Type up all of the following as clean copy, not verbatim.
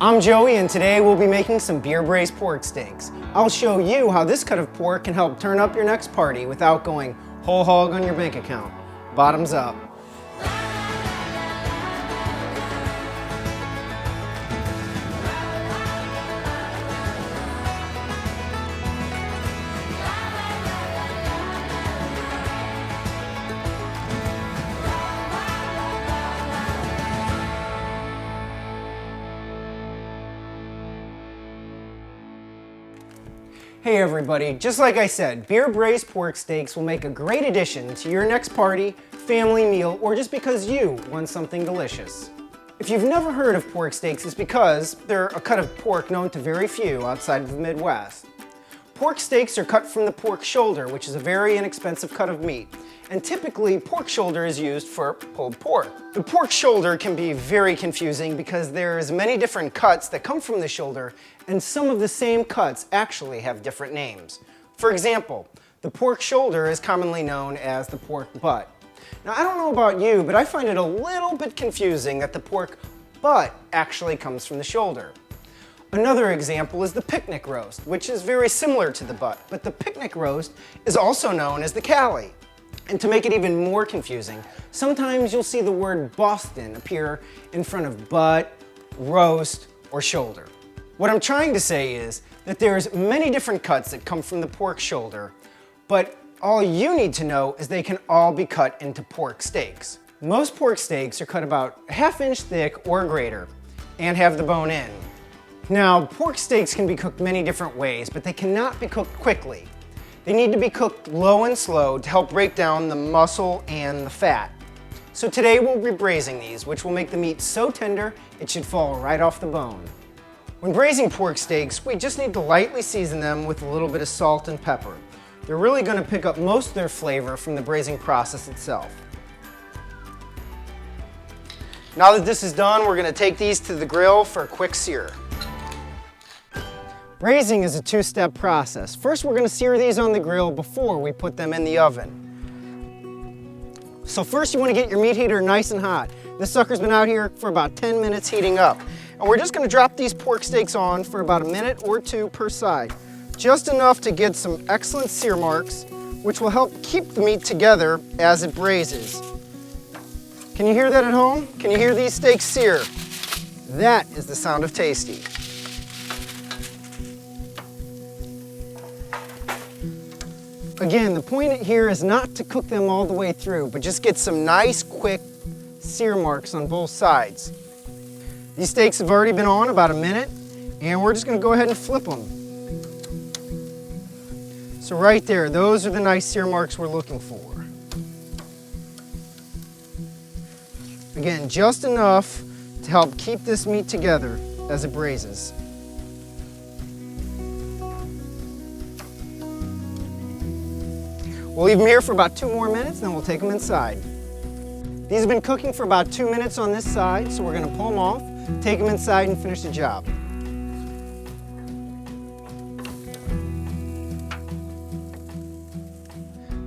I'm Joey, and today we'll be making some beer braised pork steaks. I'll show you how this cut of pork can help turn up your next party without going whole hog on your bank account. Bottoms up. Hey everybody, just like I said, beer braised pork steaks will make a great addition to your next party, family meal, or just because you want something delicious. If you've never heard of pork steaks, it's because they're a cut of pork known to very few outside of the Midwest. Pork steaks are cut from the pork shoulder, which is a very inexpensive cut of meat. And typically, pork shoulder is used for pulled pork. The pork shoulder can be very confusing because there's many different cuts that come from the shoulder, and some of the same cuts actually have different names. For example, the pork shoulder is commonly known as the pork butt. Now, I don't know about you, but I find it a little bit confusing that the pork butt actually comes from the shoulder. Another example is the picnic roast, which is very similar to the butt, but the picnic roast is also known as the cali. And to make it even more confusing, sometimes you'll see the word Boston appear in front of butt, roast, or shoulder. What I'm trying to say is that there's many different cuts that come from the pork shoulder, but all you need to know is they can all be cut into pork steaks. Most pork steaks are cut about a ½ inch thick or greater and have the bone in. Now, pork steaks can be cooked many different ways, but they cannot be cooked quickly. They need to be cooked low and slow to help break down the muscle and the fat. So today we'll be braising these, which will make the meat so tender it should fall right off the bone. When braising pork steaks, we just need to lightly season them with a little bit of salt and pepper. They're really going to pick up most of their flavor from the braising process itself. Now that this is done, we're going to take these to the grill for a quick sear. Braising is a two-step process. First, we're going to sear these on the grill before we put them in the oven. So first, you want to get your meat heater nice and hot. This sucker's been out here for about 10 minutes heating up. And we're just going to drop these pork steaks on for about a minute or two per side. Just enough to get some excellent sear marks, which will help keep the meat together as it braises. Can you hear that at home? Can you hear these steaks sear? That is the sound of tasty. Again, the point here is not to cook them all the way through, but just get some nice, quick sear marks on both sides. These steaks have already been on about a minute, and we're just going to go ahead and flip them. So right there, those are the nice sear marks we're looking for. Again, just enough to help keep this meat together as it braises. We'll leave them here for about 2 more minutes, then we'll take them inside. These have been cooking for about 2 minutes on this side, so we're going to pull them off, take them inside, and finish the job.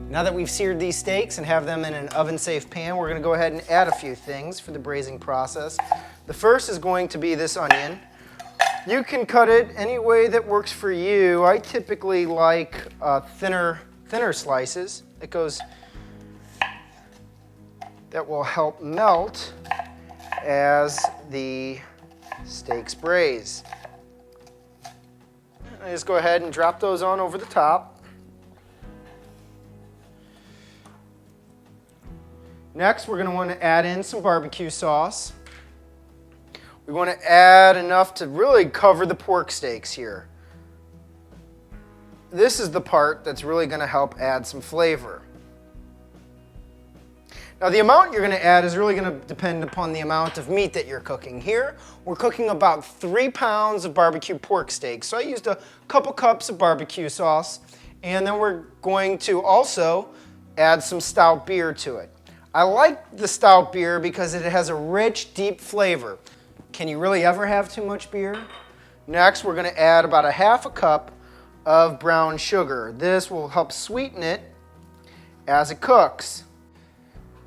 Now that we've seared these steaks and have them in an oven-safe pan, we're going to go ahead and add a few things for the braising process. The first is going to be this onion. You can cut it any way that works for you. I typically like thinner slices. That will help melt as the steaks braise. I just go ahead and drop those on over the top. Next, we're going to want to add in some barbecue sauce. We want to add enough to really cover the pork steaks here. This is the part that's really going to help add some flavor. Now, the amount you're going to add is really going to depend upon the amount of meat that you're cooking. Here, we're cooking about 3 pounds of barbecue pork steaks. So I used a couple cups of barbecue sauce, and then we're going to also add some stout beer to it. I like the stout beer because it has a rich, deep flavor. Can you really ever have too much beer? Next, we're going to add about a ½ cup of brown sugar. This will help sweeten it as it cooks.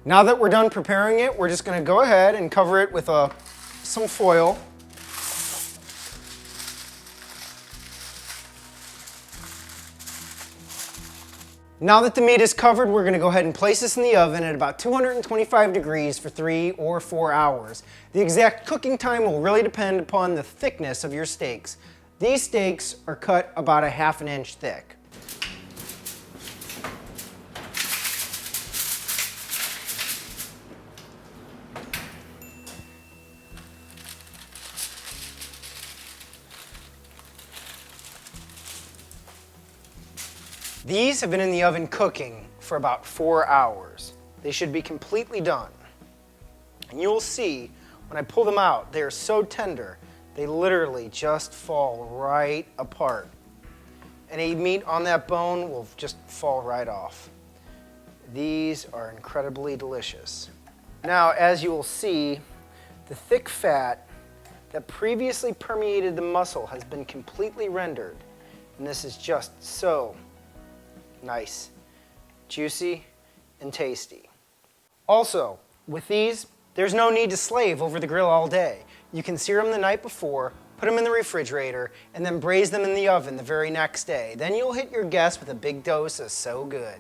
Now that we're done preparing it, we're just going to go ahead and cover it with some foil. Now that the meat is covered, we're gonna go ahead and place this in the oven at about 225 degrees for 3 or 4 hours. The exact cooking time will really depend upon the thickness of your steaks. These steaks are cut about a ½ inch thick. These have been in the oven cooking for about 4 hours. They should be completely done. And you'll see when I pull them out, they are so tender, they literally just fall right apart. Any meat on that bone will just fall right off. These are incredibly delicious. Now, as you will see, the thick fat that previously permeated the muscle has been completely rendered. And this is just so nice, juicy, and tasty. Also, with these, there's no need to slave over the grill all day. You can sear them the night before, put them in the refrigerator, and then braise them in the oven the very next day. Then you'll hit your guests with a big dose of so good.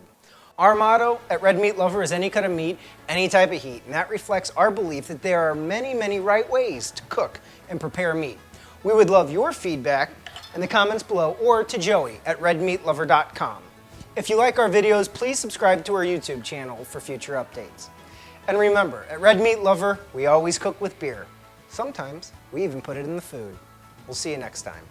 Our motto at Red Meat Lover is any cut of meat, any type of heat, and that reflects our belief that there are many, many right ways to cook and prepare meat. We would love your feedback in the comments below or to Joey at redmeatlover.com. If you like our videos, please subscribe to our YouTube channel for future updates. And remember, at Red Meat Lover, we always cook with beer. Sometimes we even put it in the food. We'll see you next time.